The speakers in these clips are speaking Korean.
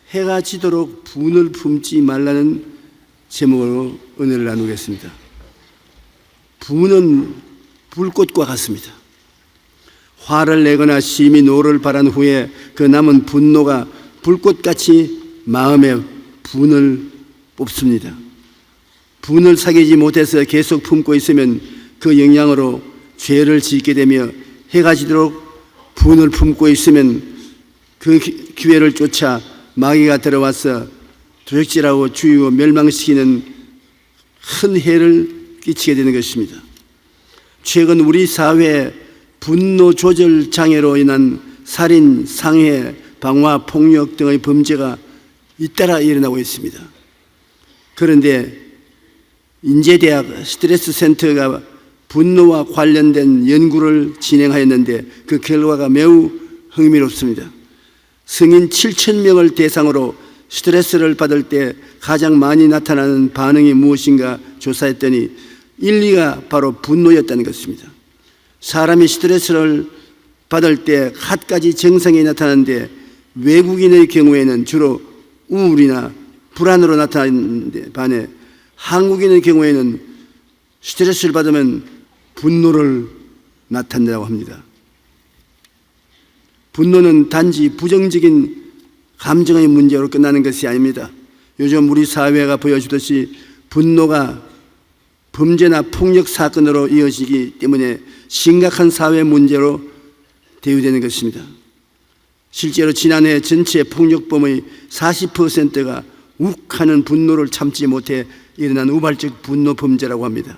해가 지도록 분을 품지 말라는 제목으로 은혜를 나누겠습니다. 분은 불꽃과 같습니다. 화를 내거나 심히 노를 발한 후에 그 남은 분노가 불꽃같이 마음에 분을 뽑습니다. 분을 사귀지 못해서 계속 품고 있으면 그 영향으로 죄를 짓게 되며, 해가 지도록 분을 품고 있으면 그 기회를 쫓아 마귀가 들어와서 도적질하고 죽이고 멸망시키는 큰 해를 끼치게 되는 것입니다. 최근 우리 사회에 분노 조절 장애로 인한 살인, 상해, 방화, 폭력 등의 범죄가 잇따라 일어나고 있습니다. 그런데 인제대학 스트레스 센터가 분노와 관련된 연구를 진행하였는데 그 결과가 매우 흥미롭습니다. 성인 7,000명을 대상으로 스트레스를 받을 때 가장 많이 나타나는 반응이 무엇인가 조사했더니 1, 2가 바로 분노였다는 것입니다. 사람이 스트레스를 받을 때 8가지 증상이 나타나는데, 외국인의 경우에는 주로 우울이나 불안으로 나타나는데 반해 한국인의 경우에는 스트레스를 받으면 분노를 나타낸다고 합니다. 분노는 단지 부정적인 감정의 문제로 끝나는 것이 아닙니다. 요즘 우리 사회가 보여주듯이 분노가 범죄나 폭력 사건으로 이어지기 때문에 심각한 사회 문제로 대우되는 것입니다. 실제로 지난해 전체 폭력범의 40%가 욱하는 분노를 참지 못해 일어난 우발적 분노 범죄라고 합니다.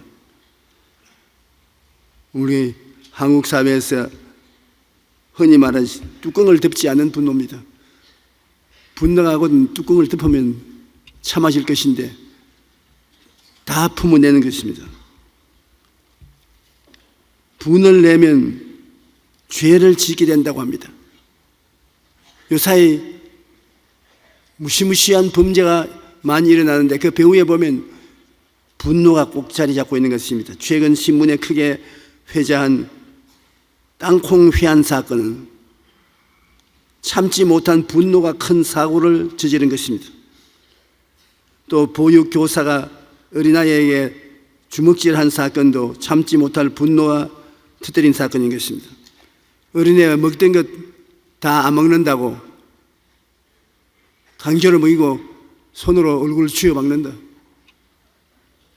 우리 한국 사회에서 흔히 말하는 뚜껑을 덮지 않은 분노입니다. 분노하고는 뚜껑을 덮으면 참아질 것인데 다 품어내는 것입니다. 분을 내면 죄를 짓게 된다고 합니다. 요사이 무시무시한 범죄가 많이 일어나는데 그 배후에 보면 분노가 꼭 자리 잡고 있는 것입니다. 최근 신문에 크게 회자한 땅콩 회한 사건은 참지 못한 분노가 큰 사고를 저지른 것입니다. 또 보육교사가 어린아이에게 주먹질한 사건도 참지 못할 분노가 터뜨린 사건인 것입니다. 어린애가 먹던 것 다 안 먹는다고 강제로 먹이고 손으로 얼굴을 쥐어 박는다.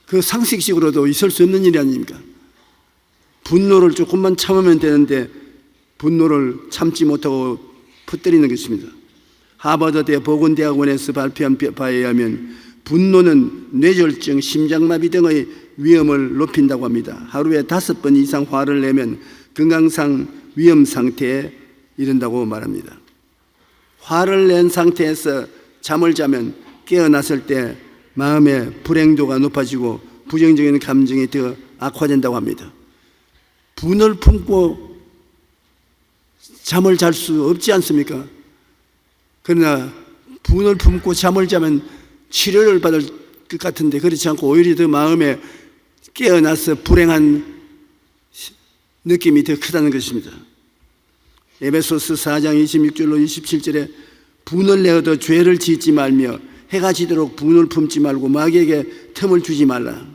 그 상식적으로도 있을 수 없는 일이 아닙니까? 분노를 조금만 참으면 되는데 분노를 참지 못하고 퍼뜨리는 것입니다. 하버드대 보건대학원에서 발표한 바에 의하면 분노는 뇌졸중, 심장마비 등의 위험을 높인다고 합니다. 하루에 5번 이상 화를 내면 건강상 위험 상태에 이른다고 말합니다. 화를 낸 상태에서 잠을 자면 깨어났을 때 마음의 불행도가 높아지고 부정적인 감정이 더 악화된다고 합니다. 분을 품고 잠을 잘 수 없지 않습니까? 그러나 분을 품고 잠을 자면 치료를 받을 것 같은데 그렇지 않고 오히려 더 마음에 깨어나서 불행한 느낌이 더 크다는 것입니다. 에베소서 4장 26절로 27절에 분을 내어도 죄를 짓지 말며 해가 지도록 분을 품지 말고 마귀에게 틈을 주지 말라.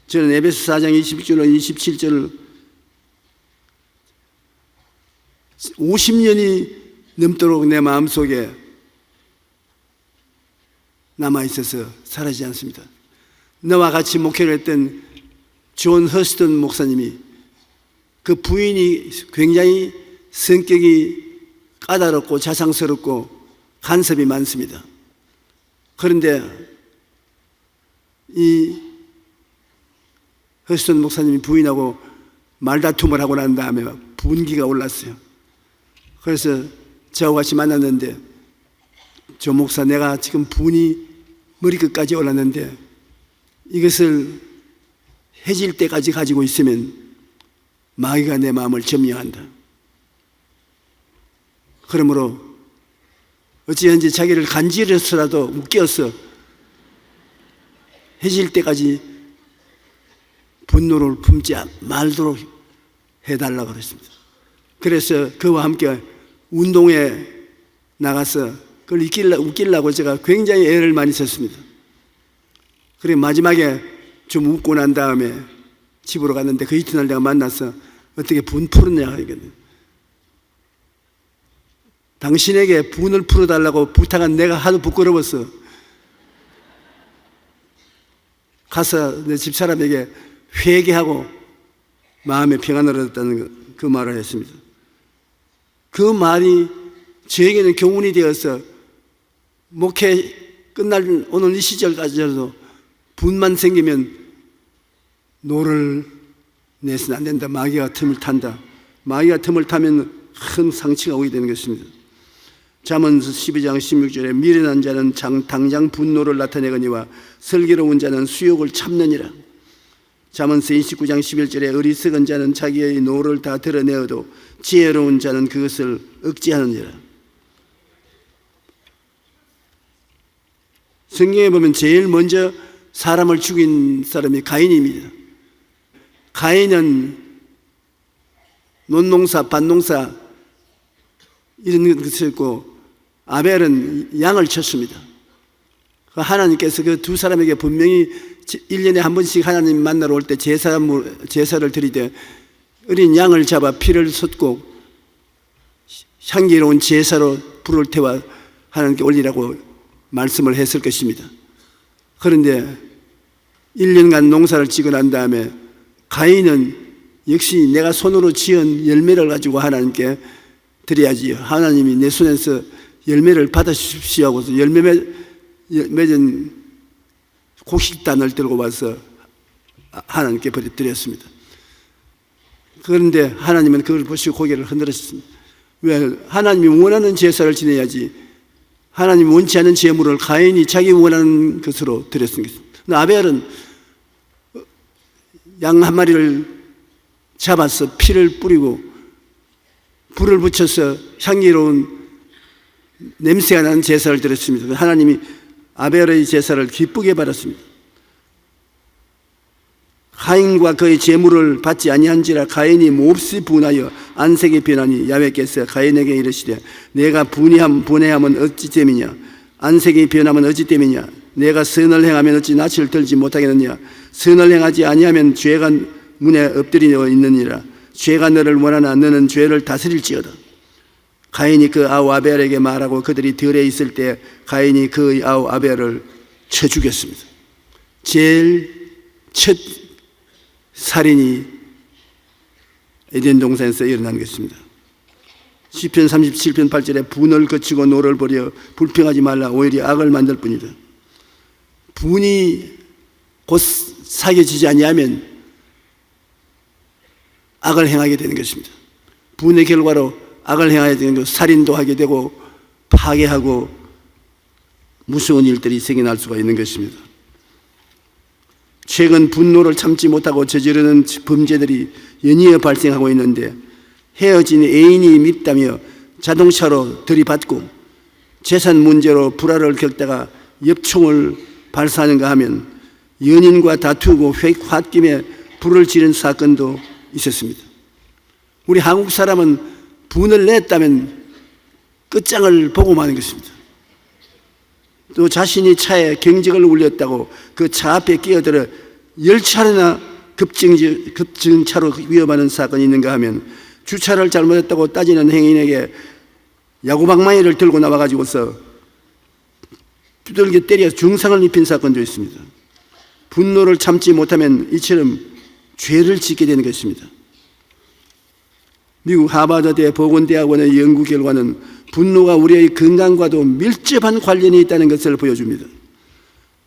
저는 에베소 4장 26절로 27절을 50년이 넘도록 내 마음속에 남아있어서 사라지지 않습니다. 너와 같이 목회를 했던 존 허스턴 목사님이 그 부인이 굉장히 성격이 까다롭고 자상스럽고 간섭이 많습니다. 그런데 이 허스턴 목사님이 부인하고 말다툼을 하고 난 다음에 막 분기가 올랐어요. 그래서 저하고 같이 만났는데, 조 목사, 내가 지금 분이 머리끝까지 올랐는데 이것을 해질 때까지 가지고 있으면 마귀가 내 마음을 점령한다. 그러므로 어찌든지 자기를 간지러서라도 웃겨서 해질 때까지 분노를 품지 말도록 해달라고 그랬습니다. 그래서 그와 함께 운동에 나가서 그걸 웃기려고 제가 굉장히 애를 많이 썼습니다. 그래 마지막에 좀 웃고 난 다음에 집으로 갔는데 그 이튿날 내가 만나서 어떻게 분 풀었냐 하거든. 당신에게 분을 풀어달라고 부탁한 내가 하도 부끄러웠어. 가서 내 집사람에게 회개하고 마음의 평안을 얻었다는 그 말을 했습니다. 그 말이 저에게는 교훈이 되어서 목회 끝날 오늘 이 시절까지도 분만 생기면 노를 내서는 안 된다. 마귀가 틈을 탄다. 마귀가 틈을 타면 큰 상처가 오게 되는 것입니다. 잠언서 12장 16절에 미련한 자는 당장 분노를 나타내거니와 슬기로운 자는 수욕을 참느니라. 잠언서 29장 11절에 어리석은 자는 자기의 노를 다 드러내어도 지혜로운 자는 그것을 억제하느니라. 성경에 보면 제일 먼저 사람을 죽인 사람이 가인입니다. 가인은 논농사, 밭농사 이런 것을 했고 아벨은 양을 쳤습니다. 하나님께서 그 두 사람에게 분명히 1년에 한 번씩 하나님 만나러 올 때 제사를 드리되 어린 양을 잡아 피를 쏟고 향기로운 제사로 불을 태워 하나님께 올리라고 말씀을 했을 것입니다. 그런데 1년간 농사를 지고 난 다음에 가인은 역시 내가 손으로 지은 열매를 가지고 하나님께 드려야지. 하나님이 내 손에서 열매를 받아주십시오 하고서 열매 맺은 곡식단을 들고 와서 하나님께 드렸습니다. 그런데 하나님은 그걸 보시고 고개를 흔들었습니다. 왜? 하나님이 원하는 제사를 지내야지 하나님이 원치 않은 제물을 가인이 자기 원하는 것으로 드렸습니다. 아벨은 양 한 마리를 잡아서 피를 뿌리고 불을 붙여서 향기로운 냄새가 나는 제사를 드렸습니다. 하나님이 아벨의 제사를 기쁘게 받았습니다. 가인과 그의 제물을 받지 아니한지라 가인이 몹시 분하여 안색이 변하니 야훼께서 가인에게 이르시되 내가 분해함은 어찌 됨이냐 안색이 변하면 어찌 됨이냐 내가 선을 행하면 어찌 낯을 들지 못하겠느냐 선을 행하지 아니하면 죄가 문에 엎드려 있느니라 죄가 너를 원하나 너는 죄를 다스릴지어다. 가인이 그 아우 아벨에게 말하고 그들이 들에 있을 때 가인이 그의 아우 아벨을 쳐 죽였습니다. 제일 첫 살인이 에덴 동산에서 일어난 것입니다. 시편 37편 8절에 분을 거치고 노를 버려 불평하지 말라 오히려 악을 만들 뿐이다. 분이 곧 사겨지지 아니하면 악을 행하게 되는 것입니다. 분의 결과로 악을 행하게 되는 것, 살인도 하게 되고 파괴하고 무서운 일들이 생겨날 수가 있는 것입니다. 최근 분노를 참지 못하고 저지르는 범죄들이 연이어 발생하고 있는데 헤어진 애인이 밉다며 자동차로 들이받고 재산 문제로 불화를 겪다가 엽총을 발사하는가 하면 연인과 다투고 홧김에 불을 지른 사건도 있었습니다. 우리 한국 사람은 분을 냈다면 끝장을 보고 마는 것입니다. 또 자신이 차에 경적을 울렸다고 그 차 앞에 끼어들어 10차례나 급증차로 위협하는 사건이 있는가 하면 주차를 잘못했다고 따지는 행인에게 야구방망이를 들고 나와가지고서 두들겨 때려 중상을 입힌 사건도 있습니다. 분노를 참지 못하면 이처럼 죄를 짓게 되는 것입니다. 미국 하버드대 보건대학원의 연구 결과는 분노가 우리의 건강과도 밀접한 관련이 있다는 것을 보여줍니다.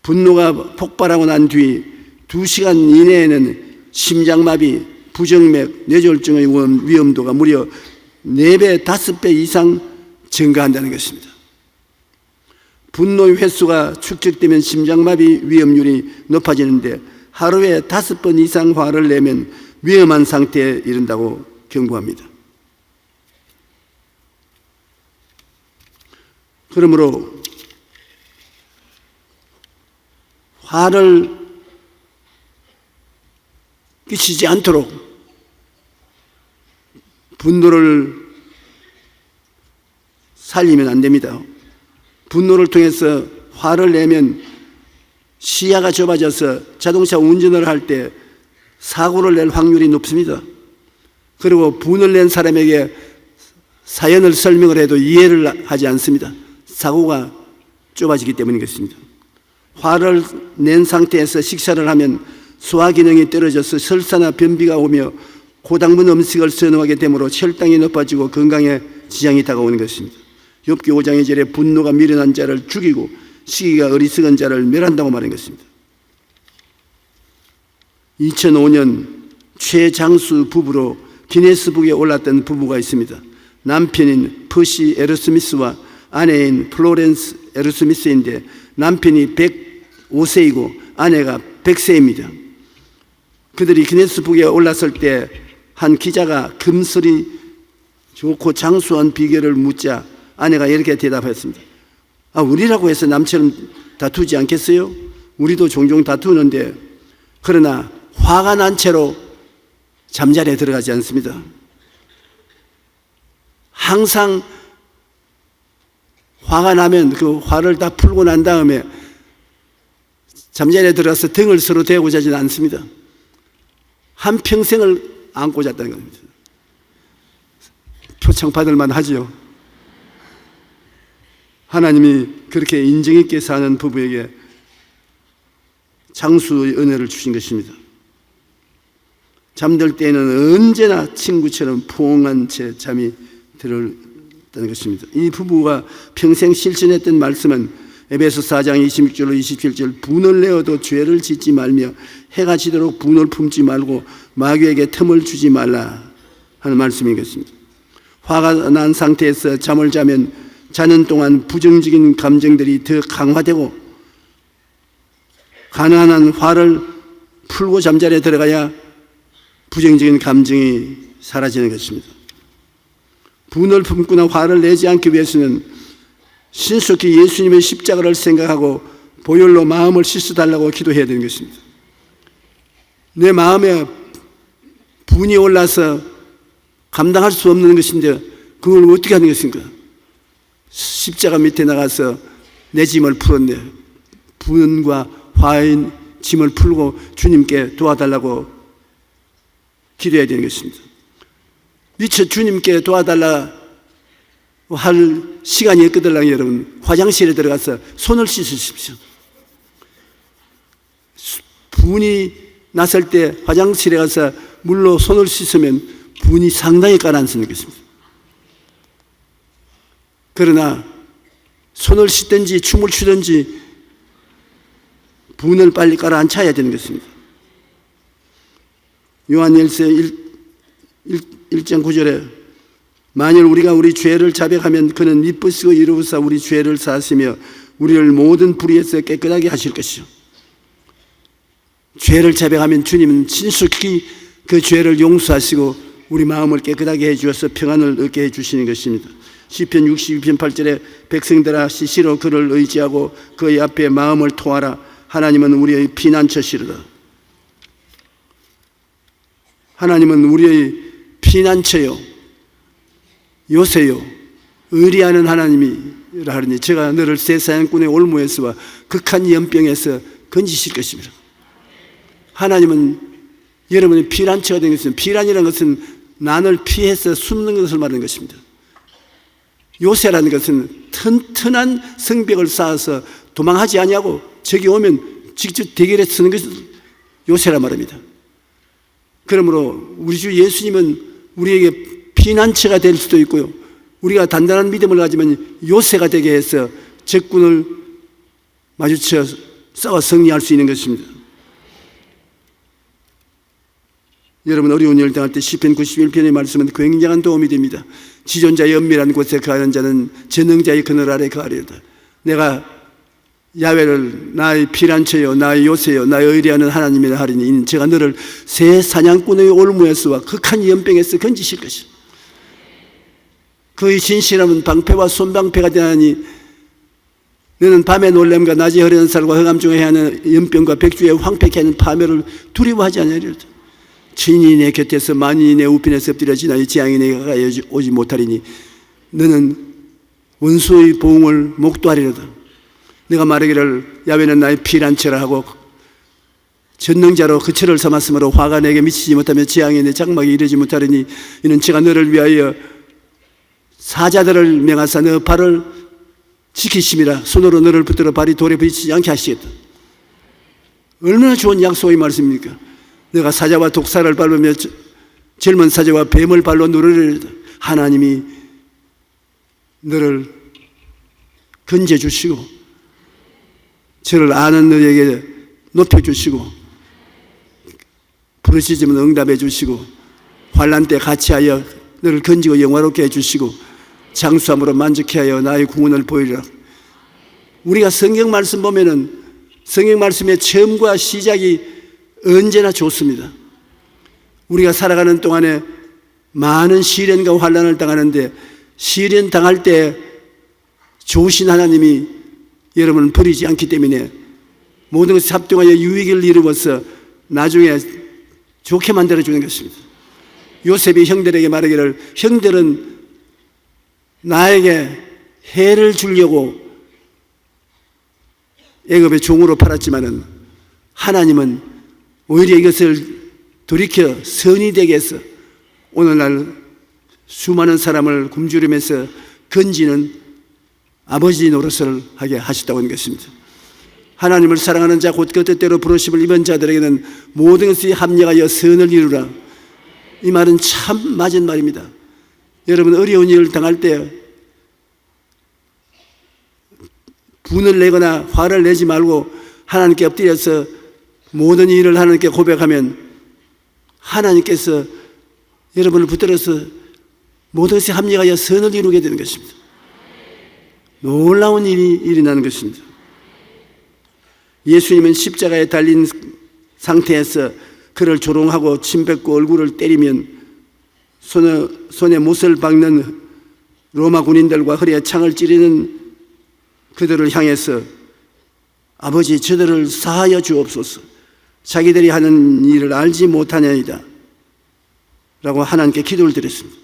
분노가 폭발하고 난 뒤 2시간 이내에는 심장마비, 부정맥, 뇌졸중의 위험도가 무려 4배, 5배 이상 증가한다는 것입니다. 분노의 횟수가 축적되면 심장마비 위험률이 높아지는데 하루에 5번 이상 화를 내면 위험한 상태에 이른다고 경고합니다. 그러므로 화를 끼치지 않도록 분노를 살리면 안 됩니다. 분노를 통해서 화를 내면 시야가 좁아져서 자동차 운전을 할 때 사고를 낼 확률이 높습니다. 그리고 분을 낸 사람에게 사연을 설명을 해도 이해를 하지 않습니다. 사고가 좁아지기 때문인 것입니다. 화를 낸 상태에서 식사를 하면 소화 기능이 떨어져서 설사나 변비가 오며 고당분 음식을 선호하게 되므로 혈당이 높아지고 건강에 지장이 다가오는 것입니다. 욥기 5장 2절에 분노가 미련한 자를 죽이고 시기가 어리석은 자를 멸한다고 말한 것입니다. 2005년 최장수 부부로 기네스북에 올랐던 부부가 있습니다. 남편인 퍼시 에르스미스와 아내인 플로렌스 에르스미스인데 남편이 105세이고 아내가 100세입니다. 그들이 기네스북에 올랐을 때 한 기자가 금슬이 좋고 장수한 비결을 묻자 아내가 이렇게 대답했습니다. 우리라고 해서 남처럼 다투지 않겠어요? 우리도 종종 다투는데 그러나 화가 난 채로 잠자리에 들어가지 않습니다. 항상 화가 나면 그 화를 다 풀고 난 다음에 잠자리에 들어가서 등을 서로 대고 자지는 않습니다. 한평생을 안고 잤다는 겁니다. 표창 받을 만하지요. 하나님이 그렇게 인정 있게 사는 부부에게 장수의 은혜를 주신 것입니다. 잠들 때에는 언제나 친구처럼 포옹한 채 잠이 들었다는 것입니다. 이 부부가 평생 실천했던 말씀은 에베소 4장 26절로 27절 분을 내어도 죄를 짓지 말며 해가 지도록 분을 품지 말고 마귀에게 틈을 주지 말라 하는 말씀인 것입니다. 화가 난 상태에서 잠을 자면 자는 동안 부정적인 감정들이 더 강화되고 가능한 한 화를 풀고 잠자리에 들어가야 부정적인 감정이 사라지는 것입니다. 분을 품거나 화를 내지 않기 위해서는 신속히 예수님의 십자가를 생각하고 보혈로 마음을 씻어달라고 기도해야 되는 것입니다. 내 마음에 분이 올라서 감당할 수 없는 것인데 그걸 어떻게 하는 것인가? 십자가 밑에 나가서 내 짐을 풀었네. 분과 화의 짐을 풀고 주님께 도와달라고 기도해야 되는 것입니다. 미처 주님께 도와달라 할 시간이 없거든요. 여러분 화장실에 들어가서 손을 씻으십시오. 분이 났을 때 화장실에 가서 물로 손을 씻으면 분이 상당히 가라앉는 것입니다. 그러나 손을 씻든지 춤을 추든지 분을 빨리 가라앉혀야 되는 것입니다. 요한일서 1장 9절에 만일 우리가 우리 죄를 자백하면 그는 미쁘시고 이루사 우리 죄를 사하시며 우리를 모든 불의에서 깨끗하게 하실 것이요. 죄를 자백하면 주님은 신속히 그 죄를 용서하시고 우리 마음을 깨끗하게 해주어서 평안을 얻게 해주시는 것입니다. 시편 62편 8절에 백성들아 시시로 그를 의지하고 그의 앞에 마음을 토하라. 하나님은 우리의 피난처시로다. 하나님은 우리의 피난처요 요새요 의리하는 하나님이라 하느니 제가 너를 새 사냥꾼의 올무에서와 극한 연병에서 건지실 것입니다. 하나님은 여러분의 피난처가 된 것입니다. 피난이라는 것은 난을 피해서 숨는 것을 말하는 것입니다. 요새라는 것은 튼튼한 성벽을 쌓아서 도망하지 아니하고 적이 오면 직접 대결에 서는 것을 요새라 말합니다. 그러므로 우리 주 예수님은 우리에게 피난처가 될 수도 있고요. 우리가 단단한 믿음을 가지면 요새가 되게 해서 적군을 마주쳐 싸워 승리할 수 있는 것입니다. 여러분 어려운 일 당할 때 시편 91편의 말씀은 굉장한 도움이 됩니다. 지존자의 은밀한 곳에 거하는 자는 전능자의 그늘 아래 거하리로다. 내가 야훼를 나의 피난처요 나의 요새요 나의 의리하는 하나님이라 하리니 이는 제가 너를 새 사냥꾼의 올무에서와 극한 연병에서 건지실 것이다. 그의 진실함은 방패와 손방패가 되나니 너는 밤의 놀램과 낮에 흐르는 살과 흑암 중에 하는 연병과 백주의 황폐케 하는 파멸을 두려워하지 아니하리로다. 친인이 내 곁에서 만인이 내 우편에서 엎드려지나 이 재앙이 내게 가까이 오지 못하리니 너는 원수의 보응을 목도하리로다. 내가 말하기를 야훼는 나의 피난처라 하고 전능자로 그 철을 삼았으므로 화가 내게 미치지 못하며 재앙이 내 장막에 이르지 못하리니 이는 제가 너를 위하여 사자들을 명하사 너 발을 지키심이라. 손으로 너를 붙들어 발이 돌에 부딪히지 않게 하시겠다. 얼마나 좋은 약속의 말씀입니까? 내가 사자와 독사를 밟으며 젊은 사자와 뱀을 발로 누르리로다. 하나님이 너를 건져주시고 저를 아는 너에게 높여주시고 부르짖으면 응답해 주시고 환난 때 같이하여 너를 건지고 영화롭게 해주시고 장수함으로 만족해 하여 나의 구원을 보이리라. 우리가 성경 말씀 보면은 성경 말씀의 처음과 시작이 언제나 좋습니다. 우리가 살아가는 동안에 많은 시련과 환난을 당하는데 시련 당할 때 좋으신 하나님이 여러분을 버리지 않기 때문에 모든 것이 합동하여 유익을 이루어서 나중에 좋게 만들어주는 것입니다. 요셉이 형들에게 말하기를 형들은 나에게 해를 주려고 애굽의 종으로 팔았지만은 하나님은 오히려 이것을 돌이켜 선이 되게 해서 오늘날 수많은 사람을 굶주리면서 건지는 아버지 노릇을 하게 하셨다고 하는 것입니다. 하나님을 사랑하는 자 곧 그 뜻대로 부르심을 입은 자들에게는 모든 것이 합력하여 선을 이루라. 이 말은 참 맞은 말입니다. 여러분 어려운 일을 당할 때 분을 내거나 화를 내지 말고 하나님께 엎드려서 모든 일을 하나님께 고백하면 하나님께서 여러분을 붙들어서 모든 것이 합력하여 선을 이루게 되는 것입니다. 놀라운 일이 일어나는 것입니다. 예수님은 십자가에 달린 상태에서 그를 조롱하고 침 뱉고 얼굴을 때리면 손에 못을 박는 로마 군인들과 허리에 창을 찌르는 그들을 향해서 아버지 저들을 사하여 주옵소서 자기들이 하는 일을 알지 못하냐이다 라고 하나님께 기도를 드렸습니다.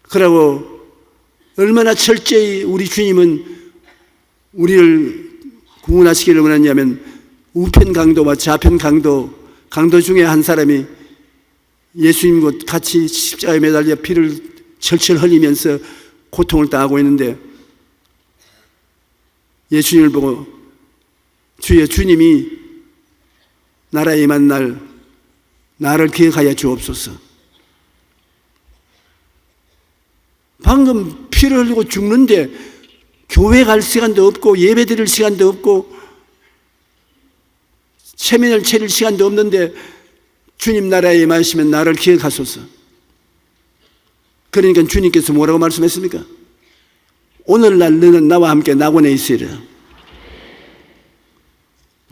그러고 얼마나 철저히 우리 주님은 우리를 구원하시기를 원했냐면 우편 강도와 좌편 강도 중에 한 사람이 예수님과 같이 십자가에 매달려 피를 철철 흘리면서 고통을 당하고 있는데 예수님을 보고 주의 주님이 나라에 임한 날 나를 기억하여 주옵소서. 방금 피를 흘리고 죽는데 교회 갈 시간도 없고 예배 드릴 시간도 없고 체면을 차릴 시간도 없는데 주님 나라에 임하시면 나를 기억하소서. 그러니까 주님께서 뭐라고 말씀했습니까? 오늘날 너는 나와 함께 낙원에 있으리라.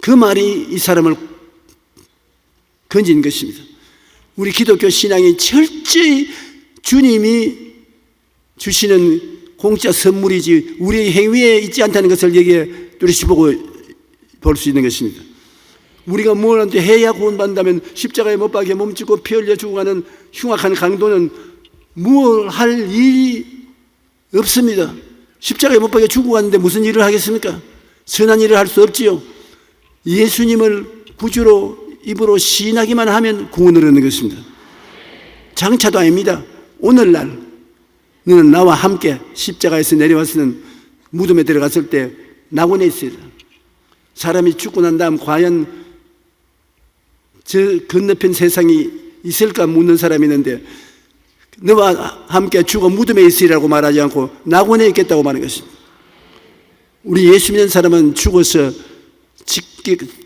그 말이 이 사람을 건진 것입니다. 우리 기독교 신앙이 철저히 주님이 주시는 공짜 선물이지 우리의 행위에 있지 않다는 것을 여기에 뚜렷이 보고 볼 수 있는 것입니다. 우리가 뭘 해야 구원받는다면 십자가에 못 박혀 몸짓고 피 흘려 죽어가는 흉악한 강도는 뭘 할 일이 없습니다. 십자가에 못 박혀 죽어가는데 무슨 일을 하겠습니까? 선한 일을 할 수 없지요. 예수님을 구주로 입으로 시인하기만 하면 구원을 얻는 것입니다. 장차도 아닙니다. 오늘날 너는 나와 함께 십자가에서 내려와서는 무덤에 들어갔을 때 낙원에 있어야 돼. 사람이 죽고 난 다음 과연 저 건너편 세상이 있을까 묻는 사람이 있는데 너와 함께 죽어 무덤에 있으리라고 말하지 않고 낙원에 있겠다고 말하는 것입니다. 우리 예수 믿는 사람은 죽어서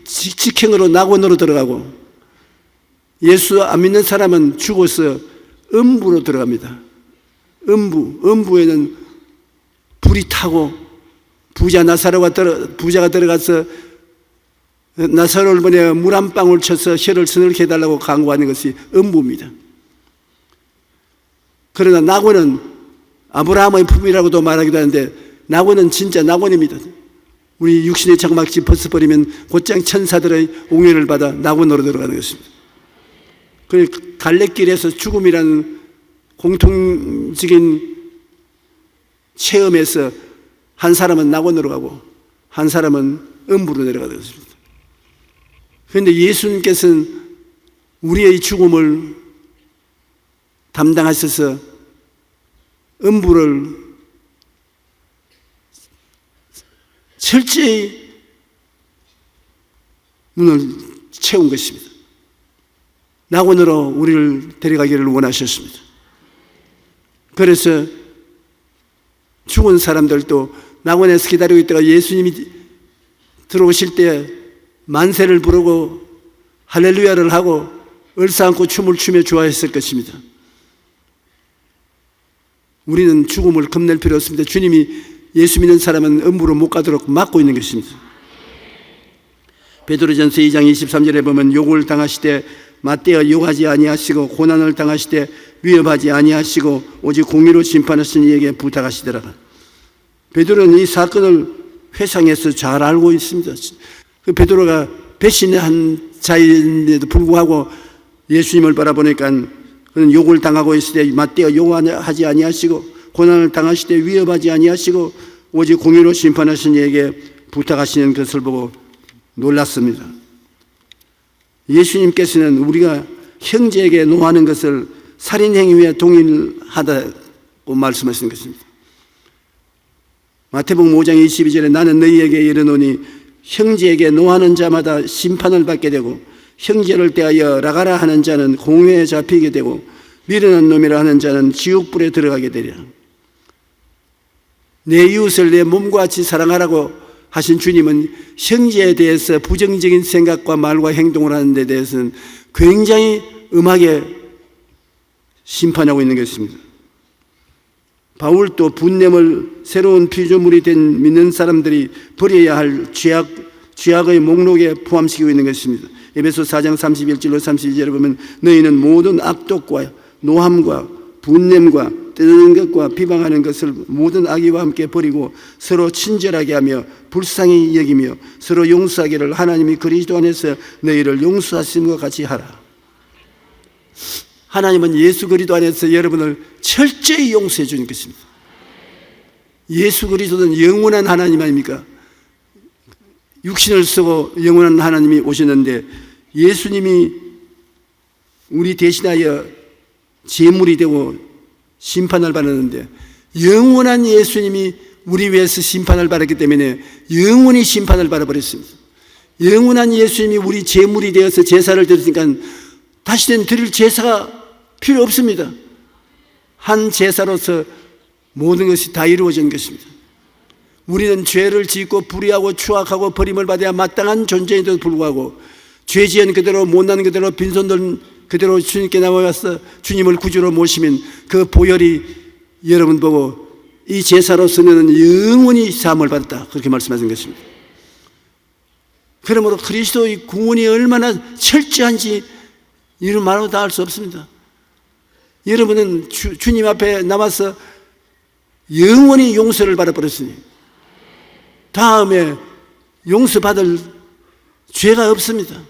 직행으로 낙원으로 들어가고 예수 안 믿는 사람은 죽어서 음부로 들어갑니다. 음부에는 불이 타고 부자가 들어가서 나사로를 보내 물 한 방울 쳐서 혀를 서늘케 해달라고 강구하는 것이 음부입니다. 그러나 낙원은 아브라함의 품이라고도 말하기도 하는데 낙원은 진짜 낙원입니다. 우리 육신의 장막지 벗어버리면 곧장 천사들의 옹회를 받아 낙원으로 들어가는 것입니다. 그 갈래길에서 죽음이라는 공통적인 체험해서 한 사람은 낙원으로 가고 한 사람은 음부로 내려가게 됐습니다. 그런데 예수님께서는 우리의 죽음을 담당하셔서 음부를 철저히 문을 채운 것입니다. 낙원으로 우리를 데려가기를 원하셨습니다. 그래서 죽은 사람들도 낙원에서 기다리고 있다가 예수님이 들어오실 때 만세를 부르고 할렐루야를 하고 얼싸안고 춤을 추며 좋아했을 것입니다. 우리는 죽음을 겁낼 필요 없습니다. 주님이 예수 믿는 사람은 음부로 못 가도록 막고 있는 것입니다. 베드로전서 2장 23절에 보면 욕을 당하시되 맞대어 욕하지 아니하시고 고난을 당하시되 위협하지 아니하시고 오직 공의로 심판하시는 이에게 부탁하시더라. 베드로는 이 사건을 회상해서 잘 알고 있습니다. 그 베드로가 배신한 자인데도 불구하고 예수님을 바라보니까 그는 욕을 당하고 있을 때 맞대어 욕하지 아니하시고 고난을 당하실 때 위협하지 아니하시고 오직 공의로 심판하시는 이에게 부탁하시는 것을 보고 놀랐습니다. 예수님께서는 우리가 형제에게 노하는 것을 살인행위에 동일하다고 말씀하신 것입니다. 마태복음 5장 22절에 나는 너희에게 이르노니 형제에게 노하는 자마다 심판을 받게 되고 형제를 대하여 나가라 하는 자는 공회에 잡히게 되고 미련한 놈이라 하는 자는 지옥불에 들어가게 되리라. 내 이웃을 내 몸과 같이 사랑하라고 하신 주님은 형제에 대해서 부정적인 생각과 말과 행동을 하는 데 대해서는 굉장히 음하게 심판하고 있는 것입니다. 바울도 분냄을 새로운 피조물이 된 믿는 사람들이 버려야 할 죄악의 목록에 포함시키고 있는 것입니다. 에베소 4장 31절로 32절에 보면 너희는 모든 악독과 노함과 분냄과 뜨는 것과 비방하는 것을 모든 악의와 함께 버리고 서로 친절하게 하며 불쌍히 여기며 서로 용서하기를 하나님이 그리스도 안에서 너희를 용서하심과 같이 하라. 하나님은 예수 그리스도 안에서 여러분을 철저히 용서해 주는 것입니다. 예수 그리스도는 영원한 하나님 아닙니까? 육신을 쓰고 영원한 하나님이 오셨는데 예수님이 우리 대신하여 제물이 되고 심판을 받았는데 영원한 예수님이 우리 위해서 심판을 받았기 때문에 영원히 심판을 받아버렸습니다. 영원한 예수님이 우리 제물이 되어서 제사를 드렸으니까 다시는 드릴 제사가 필요 없습니다. 한 제사로서 모든 것이 다 이루어진 것입니다. 우리는 죄를 짓고 불의하고 추악하고 버림을 받아야 마땅한 존재인데도 불구하고 죄 지은 그대로 못난 그대로 빈손들 그대로 주님께 나와서 주님을 구주로 모시면 그 보혈이 여러분 보고 이 제사로서 너는 영원히 사함을 받았다 그렇게 말씀하신 것입니다. 그러므로 그리스도의 구원이 얼마나 철저한지 이런 말로 다 알 수 없습니다. 여러분은 주님 앞에 남아서 영원히 용서를 받아버렸으니 다음에 용서받을 죄가 없습니다.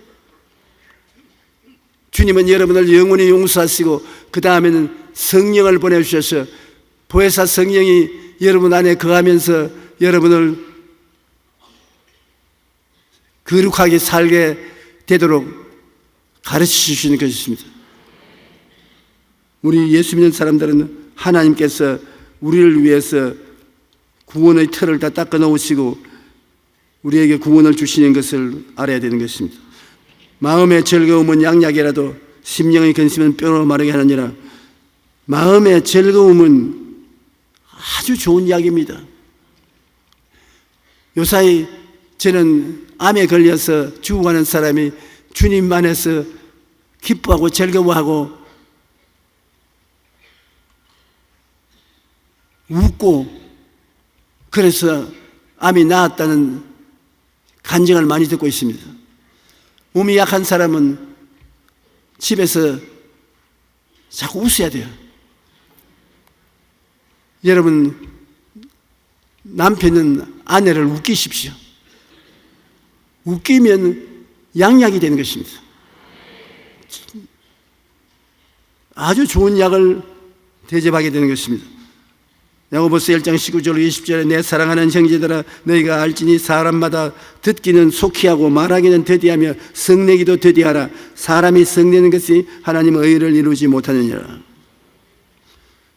주님은 여러분을 영원히 용서하시고 그 다음에는 성령을 보내주셔서 보혜사 성령이 여러분 안에 거하면서 여러분을 거룩하게 살게 되도록 가르쳐 주시는 것입니다. 우리 예수 믿는 사람들은 하나님께서 우리를 위해서 구원의 틀을 다 닦아 놓으시고 우리에게 구원을 주시는 것을 알아야 되는 것입니다. 마음의 즐거움은 양약이라도 심령의 근심은 뼈로 마르게 하느니라. 마음의 즐거움은 아주 좋은 약입니다. 요사이 저는 암에 걸려서 죽어가는 사람이 주님 안에서 기뻐하고 즐거워하고 웃고 그래서 암이 나았다는 간증을 많이 듣고 있습니다. 몸이 약한 사람은 집에서 자꾸 웃어야 돼요. 여러분 남편은 아내를 웃기십시오. 웃기면 양약이 되는 것입니다. 아주 좋은 약을 대접하게 되는 것입니다. 야고보서 1장 19절 20절에 내 사랑하는 형제들아 너희가 알지니 사람마다 듣기는 속히 하고 말하기는 더디하며 성내기도 더디하라. 사람이 성내는 것이 하나님의 의를 이루지 못하느니라.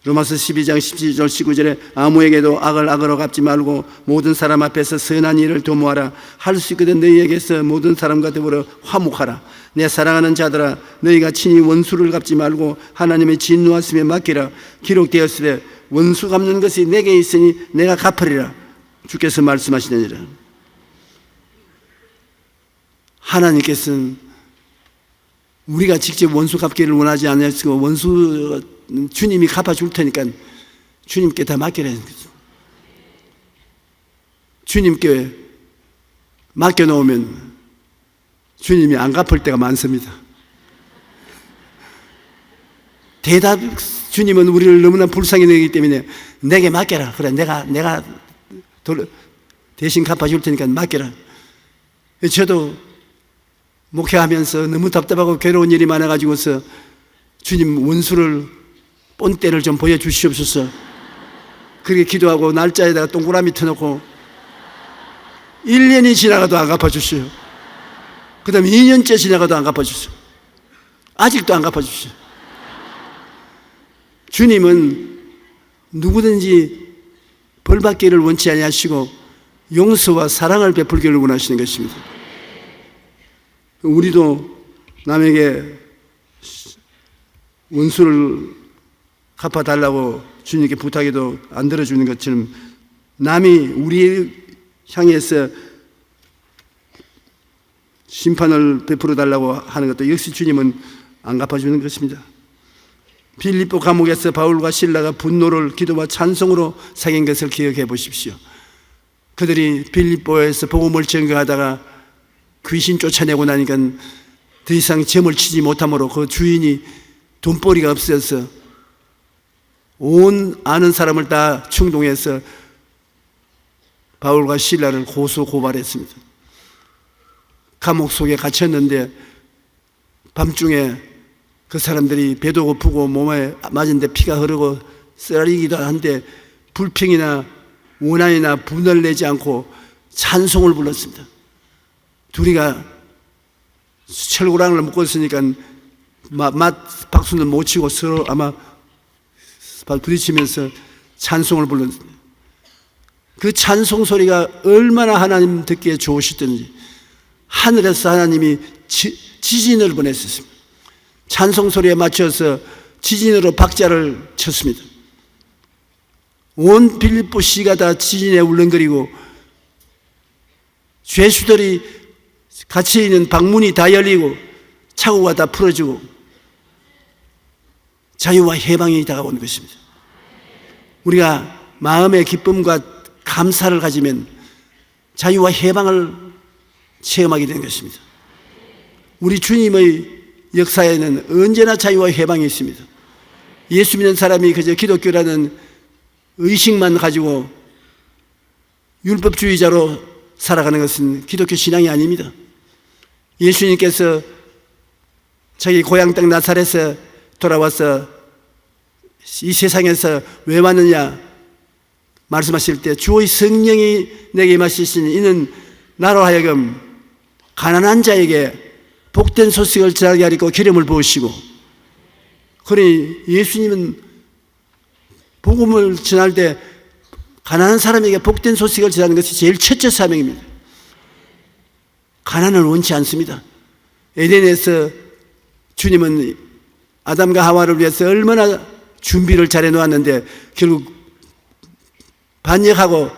로마서 12장 17절 19절에 아무에게도 악을 악으로 갚지 말고 모든 사람 앞에서 선한 일을 도모하라. 할 수 있거든 너희에게서 모든 사람과 더불어 화목하라. 내 사랑하는 자들아 너희가 친히 원수를 갚지 말고 하나님의 진노하심에 맡기라. 기록되었으되 원수 갚는 것이 내게 있으니 내가 갚으리라. 주께서 말씀하시느니라. 하나님께서는 우리가 직접 원수 갚기를 원하지 않으시고 원수 주님이 갚아줄 테니까 주님께 다 맡기라는 거죠. 주님께 맡겨놓으면 주님이 안 갚을 때가 많습니다. 주님은 우리를 너무나 불쌍히 여기기 때문에 내게 맡겨라. 그래, 내가 대신 갚아줄 테니까 맡겨라. 저도 목회하면서 너무 답답하고 괴로운 일이 많아가지고서 주님 원수를 본때를 좀 보여주시옵소서. 그렇게 기도하고 날짜에다가 동그라미 터놓고 1년이 지나가도 안 갚아주시오. 그 다음에 2년째 지나가도 안 갚아주시오. 아직도 안 갚아주시오. 주님은 누구든지 벌받기를 원치 아니하시고 용서와 사랑을 베풀기를 원하시는 것입니다. 우리도 남에게 원수를 갚아달라고 주님께 부탁해도 안 들어주는 것처럼 남이 우리 향해서 심판을 베풀어 달라고 하는 것도 역시 주님은 안 갚아주는 것입니다. 빌립보 감옥에서 바울과 실라가 분노를 기도와 찬송으로 사귄 것을 기억해 보십시오. 그들이 빌립보에서 복음을 전거하다가 귀신 쫓아내고 나니까 더 이상 점을 치지 못하므로 그 주인이 돈벌이가 없어서 온 아는 사람을 다 충동해서 바울과 실라를 고소 고발했습니다. 감옥 속에 갇혔는데 밤중에 그 사람들이 배도 고프고 몸에 맞은데 피가 흐르고 쓰라리기도 한데 불평이나 원한이나 분을 내지 않고 찬송을 불렀습니다. 둘이가 철고랑을 묶고 있으니까 박수는 못 치고 서로 아마 부딪히면서 찬송을 불렀습니다. 그 찬송 소리가 얼마나 하나님 듣기에 좋으시던지 하늘에서 하나님이 지진을 보냈었습니다. 찬송 소리에 맞춰서 지진으로 박자를 쳤습니다. 온 빌립보 시가 다 지진에 울렁거리고 죄수들이 갇혀 있는 방문이 다 열리고 차고가 다 풀어지고 자유와 해방이 다가오는 것입니다. 우리가 마음의 기쁨과 감사를 가지면 자유와 해방을 체험하게 되는 것입니다. 우리 주님의 역사에는 언제나 자유와 해방이 있습니다. 예수 믿는 사람이 그저 기독교라는 의식만 가지고 율법주의자로 살아가는 것은 기독교 신앙이 아닙니다. 예수님께서 자기 고향 땅 나사렛에 돌아와서 이 세상에서 왜 왔느냐 말씀하실 때 주의 성령이 내게 임하시시니 이는 나로 하여금 가난한 자에게 복된 소식을 전하게 하리고 기름을 부으시고, 그러니 예수님은 복음을 전할 때 가난한 사람에게 복된 소식을 전하는 것이 제일 첫째 사명입니다. 가난을 원치 않습니다. 에덴에서 주님은 아담과 하와를 위해서 얼마나 준비를 잘해 놓았는데 결국 반역하고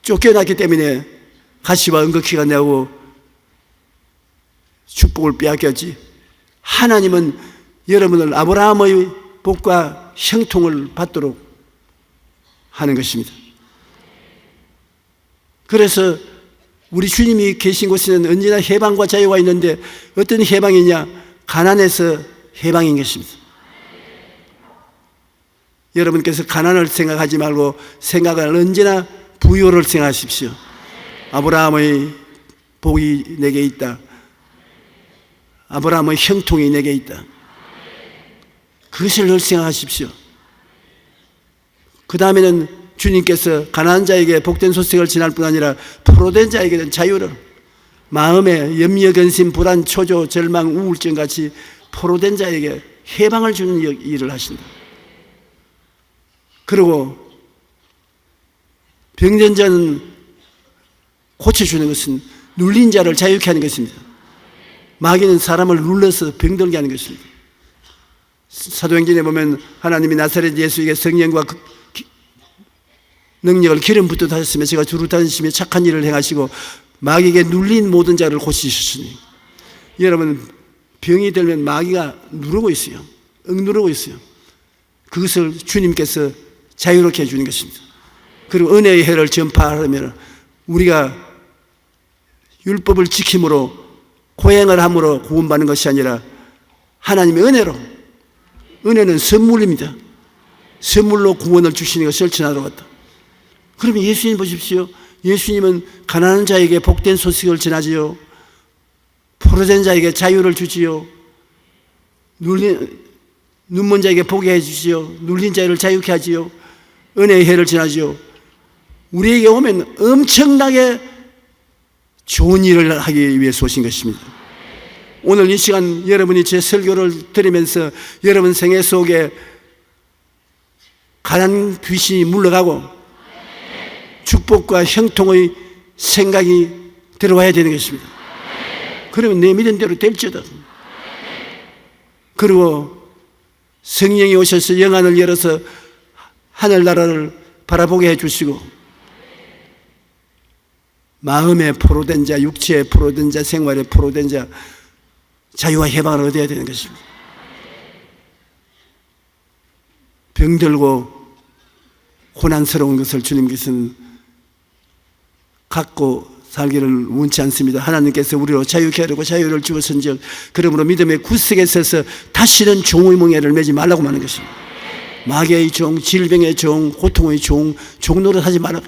쫓겨났기 때문에 가시와 은거키가 나오고 축복을 빼앗겼지. 하나님은 여러분을 아브라함의 복과 형통을 받도록 하는 것입니다. 그래서 우리 주님이 계신 곳에는 언제나 해방과 자유가 있는데 어떤 해방이냐? 가난에서 해방인 것입니다. 여러분께서 가난을 생각하지 말고 생각을 언제나 부요를 생각하십시오. 아브라함의 복이 내게 있다. 아브라함의 형통이 내게 있다. 그것을 늘 생각하십시오. 그 다음에는 주님께서 가난한 자에게 복된 소식을 전할 뿐 아니라 포로된 자에게는 자유를, 마음에 염려, 근심, 불안, 초조, 절망, 우울증 같이 포로된 자에게 해방을 주는 일을 하신다. 그리고 병든 자는 고쳐주는 것은 눌린 자를 자유케 하는 것입니다. 마귀는 사람을 눌러서 병들게 하는 것입니다. 사도행전에 보면 하나님이 나사렛 예수에게 성령과 능력을 기름 붓듯 하셨으며 제가 두루 다니시며 착한 일을 행하시고 마귀에게 눌린 모든 자를 고치셨으니, 여러분 병이 들면 마귀가 누르고 있어요. 억누르고 있어요. 그것을 주님께서 자유롭게 해주는 것입니다. 그리고 은혜의 해를 전파하면 우리가 율법을 지킴으로 고행을 함으로 구원받는 것이 아니라 하나님의 은혜로, 은혜는 선물입니다. 선물로 구원을 주시는 것을 전하러 왔다. 그러면 예수님 보십시오. 예수님은 가난한 자에게 복된 소식을 전하지요. 포로된 자에게 자유를 주지요. 눈먼 자에게 보게 해주지요. 눌린 자를 자유케 하지요. 은혜의 해를 전하지요. 우리에게 오면 엄청나게 좋은 일을 하기 위해서 오신 것입니다. 오늘 이 시간 여러분이 제 설교를 들으면서 여러분 생애 속에 가난 귀신이 물러가고 축복과 형통의 생각이 들어와야 되는 것입니다. 그러면 내 믿은 대로 될지어다. 그리고 성령이 오셔서 영안을 열어서 하늘나라를 바라보게 해주시고 마음에 포로된 자, 육체에 포로된 자, 생활에 포로된 자 자유와 해방을 얻어야 되는 것입니다. 병들고 고난스러운 것을 주님께서는 갖고 살기를 원치 않습니다. 하나님께서 우리로 자유케 하려고 자유를 주었은즉 그러므로 믿음의 구석에 서서 다시는 종의 멍에를 매지 말라고 하는 것입니다. 마귀의 종, 질병의 종, 고통의 종 노릇하지 마라.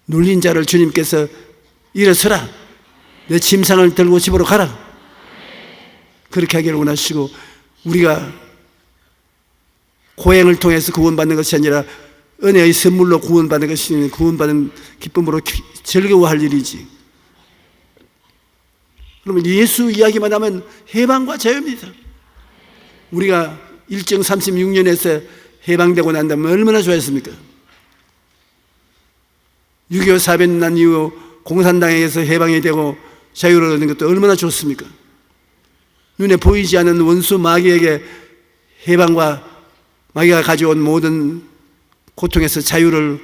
눌린 자를 주님께서 일어서라, 내 침상을 들고 집으로 가라, 그렇게 하기를 원하시고, 우리가 고행을 통해서 구원받는 것이 아니라 은혜의 선물로 구원받는 것이 구원받는 기쁨으로 즐거워할 일이지. 그러면 예수 이야기만 하면 해방과 자유입니다. 우리가 일정 36년에서 해방되고 난다면 얼마나 좋았습니까? 6.25 사변 난 이후 공산당에서 해방이 되고 자유를 얻는 것도 얼마나 좋습니까? 눈에 보이지 않는 원수 마귀에게 해방과 마귀가 가져온 모든 고통에서 자유를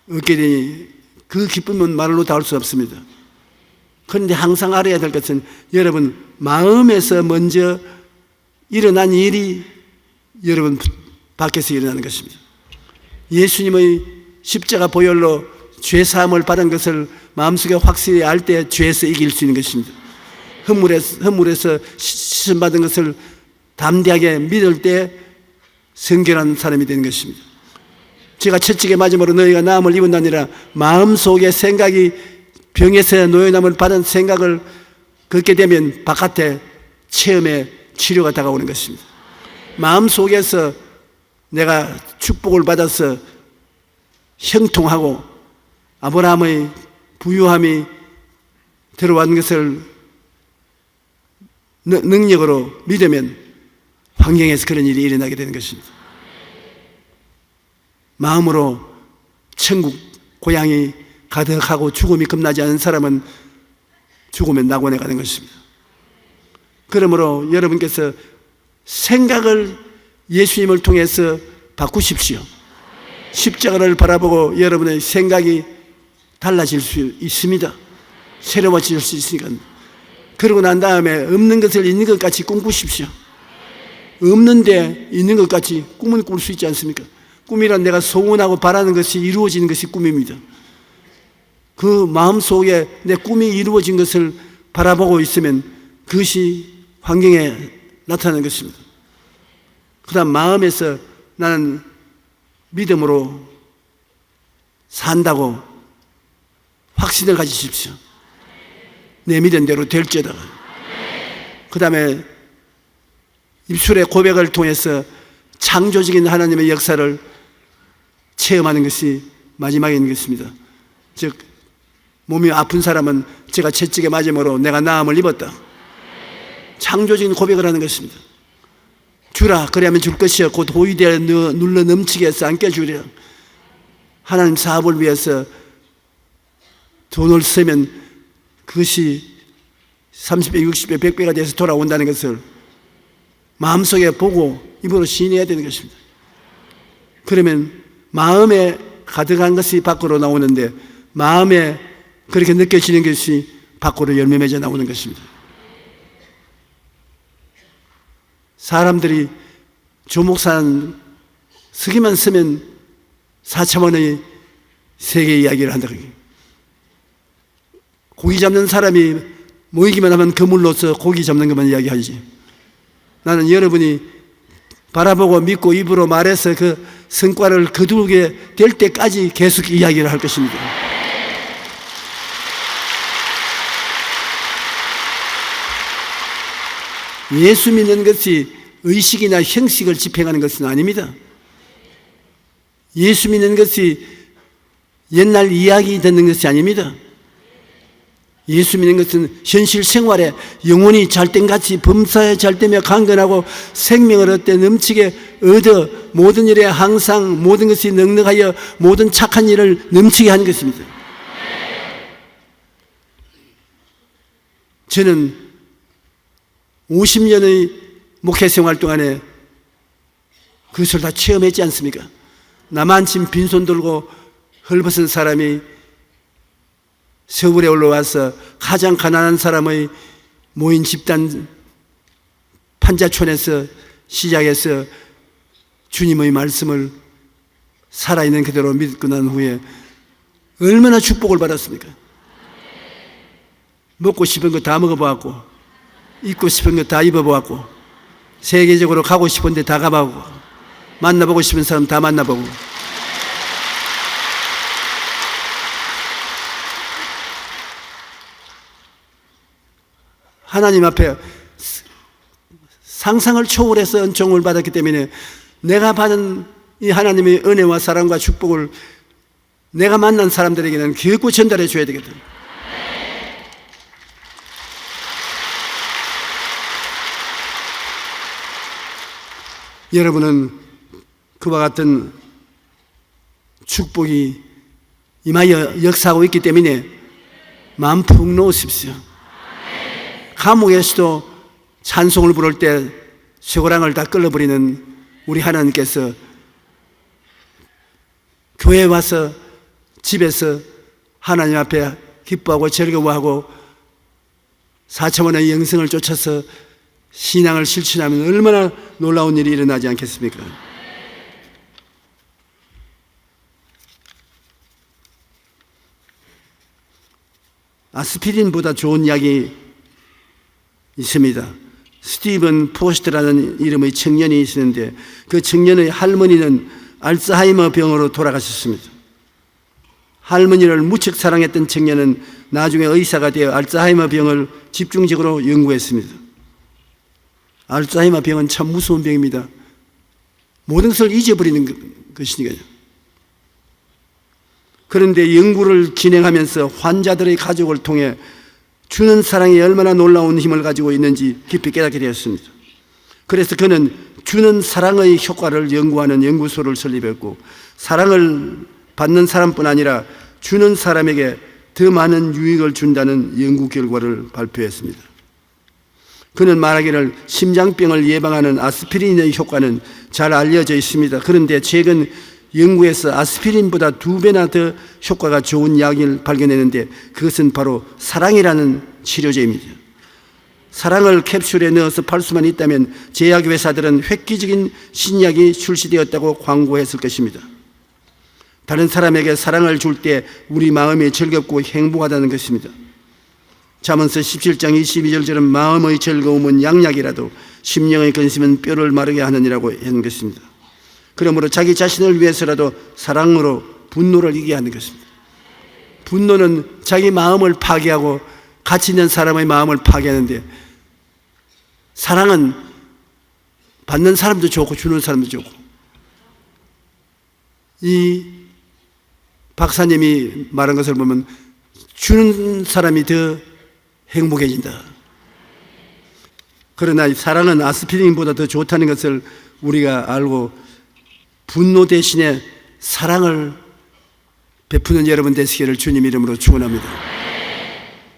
얻게 되니 그 기쁨은 말로 닿을 수 없습니다. 그런데 항상 알아야 될 것은 여러분 마음에서 먼저 일어난 일이 여러분 밖에서 일어나는 것입니다. 예수님의 십자가 보혈로 죄 사함을 받은 것을 마음속에 확실히 알 때 죄에서 이길 수 있는 것입니다. 허물에서 씻음 받은 것을 담대하게 믿을 때 성결한 사람이 되는 것입니다. 제가 채찍에 맞음으로 너희가 나음을 입은 아니라 마음속에 생각이 병에서 노예남을 받은 생각을 걷게 되면 바깥에 체험에 치료가 다가오는 것입니다. 마음속에서 내가 축복을 받아서 형통하고 아브라함의 부유함이 들어왔는 것을 능력으로 믿으면 환경에서 그런 일이 일어나게 되는 것입니다. 마음으로 천국 고향이 가득하고 죽음이 겁나지 않은 사람은 죽으면 낙원에 가는 것입니다. 그러므로 여러분께서 생각을 예수님을 통해서 바꾸십시오. 십자가를 바라보고 여러분의 생각이 달라질 수 있습니다. 새로워질 수 있으니까. 그러고 난 다음에 없는 것을 있는 것 같이 꿈꾸십시오. 없는데 있는 것 같이 꿈은 꿀 수 있지 않습니까? 꿈이란 내가 소원하고 바라는 것이 이루어지는 것이 꿈입니다. 그 마음속에 내 꿈이 이루어진 것을 바라보고 있으면 그것이 환경에 나타나는 것입니다. 그 다음 마음에서 나는 믿음으로 산다고 확신을 가지십시오. 내 믿은 대로 될지어다. 그 다음에 입술의 고백을 통해서 창조적인 하나님의 역사를 체험하는 것이 마지막인 것입니다. 즉 몸이 아픈 사람은 제가 채찍에 맞음으로 내가 나음을 입었다. 창조적인 고백을 하는 것입니다. 주라 그리하면 줄 것이여 곧 호위되어 눌러 넘치게 해서 안겨주리라. 하나님 사업을 위해서 돈을 쓰면 그것이 30배, 60배, 100배가 돼서 돌아온다는 것을 마음속에 보고 입으로 시인해야 되는 것입니다. 그러면 마음에 가득한 것이 밖으로 나오는데 마음에 그렇게 느껴지는 것이 밖으로 열매 맺어 나오는 것입니다. 사람들이 조목산 서기만 쓰면 4,000원의 세계 이야기를 한다. 고기 잡는 사람이 모이기만 하면 그물로서 고기 잡는 것만 이야기하지. 나는 여러분이 바라보고 믿고 입으로 말해서 그 성과를 거두게 될 때까지 계속 이야기를 할 것입니다. 예수 믿는 것이 의식이나 형식을 집행하는 것은 아닙니다. 예수 믿는 것이 옛날 이야기 듣는 것이 아닙니다. 예수 믿는 것은 현실 생활에 영혼이 잘된같이 범사에 잘되며 강건하고 생명을 얻되 넘치게 얻어 모든 일에 항상 모든 것이 넉넉하여 모든 착한 일을 넘치게 하는 것입니다. 저는 50년의 목회 생활 동안에 그것을 다 체험했지 않습니까? 나만 지금 빈손 들고 헐벗은 사람이 서울에 올라와서 가장 가난한 사람의 모인 집단 판자촌에서 시작해서 주님의 말씀을 살아있는 그대로 믿고 난 후에 얼마나 축복을 받았습니까? 먹고 싶은 거 다 먹어보았고 입고 싶은 거 다 입어보았고 세계적으로 가고 싶은 데 다 가보고 만나보고 싶은 사람 다 만나보고 하나님 앞에 상상을 초월해서 은총을 받았기 때문에 내가 받은 이 하나님의 은혜와 사랑과 축복을 내가 만난 사람들에게는 결코 전달해 줘야 되거든. 여러분은 그와 같은 축복이 임하여 역사하고 있기 때문에 마음 푹 놓으십시오. 감옥에서도 찬송을 부를 때 쇠고랑을 다 끌어버리는 우리 하나님께서 교회에 와서 집에서 하나님 앞에 기뻐하고 즐거워하고 4,000원의 영생을 쫓아서 신앙을 실천하면 얼마나 놀라운 일이 일어나지 않겠습니까? 아스피린보다 좋은 약이 있습니다. 스티븐 포스트라는 이름의 청년이 있었는데 그 청년의 할머니는 알츠하이머 병으로 돌아가셨습니다. 할머니를 무척 사랑했던 청년은 나중에 의사가 되어 알츠하이머 병을 집중적으로 연구했습니다. 알츠하이머 병은 참 무서운 병입니다. 모든 것을 잊어버리는 것이니까요. 그런데 연구를 진행하면서 환자들의 가족을 통해 주는 사랑이 얼마나 놀라운 힘을 가지고 있는지 깊이 깨닫게 되었습니다. 그래서 그는 주는 사랑의 효과를 연구하는 연구소를 설립했고 사랑을 받는 사람뿐 아니라 주는 사람에게 더 많은 유익을 준다는 연구 결과를 발표했습니다. 그는 말하기를 심장병을 예방하는 아스피린의 효과는 잘 알려져 있습니다. 그런데 최근 연구에서 아스피린보다 2배나 더 효과가 좋은 약을 발견했는데 그것은 바로 사랑이라는 치료제입니다. 사랑을 캡슐에 넣어서 팔 수만 있다면 제약회사들은 획기적인 신약이 출시되었다고 광고했을 것입니다. 다른 사람에게 사랑을 줄 때 우리 마음이 즐겁고 행복하다는 것입니다. 잠언서 17장 22절처럼 마음의 즐거움은 양약이라도 심령의 근심은 뼈를 마르게 하느니라고 한 것입니다. 그러므로 자기 자신을 위해서라도 사랑으로 분노를 이기게 하는 것입니다. 분노는 자기 마음을 파괴하고 가치 있는 사람의 마음을 파괴하는데 사랑은 받는 사람도 좋고 주는 사람도 좋고 이 박사님이 말한 것을 보면 주는 사람이 더 행복해진다. 그러나 사랑은 아스피린보다 더 좋다는 것을 우리가 알고 분노 대신에 사랑을 베푸는 여러분 되시기를 주님 이름으로 축원합니다.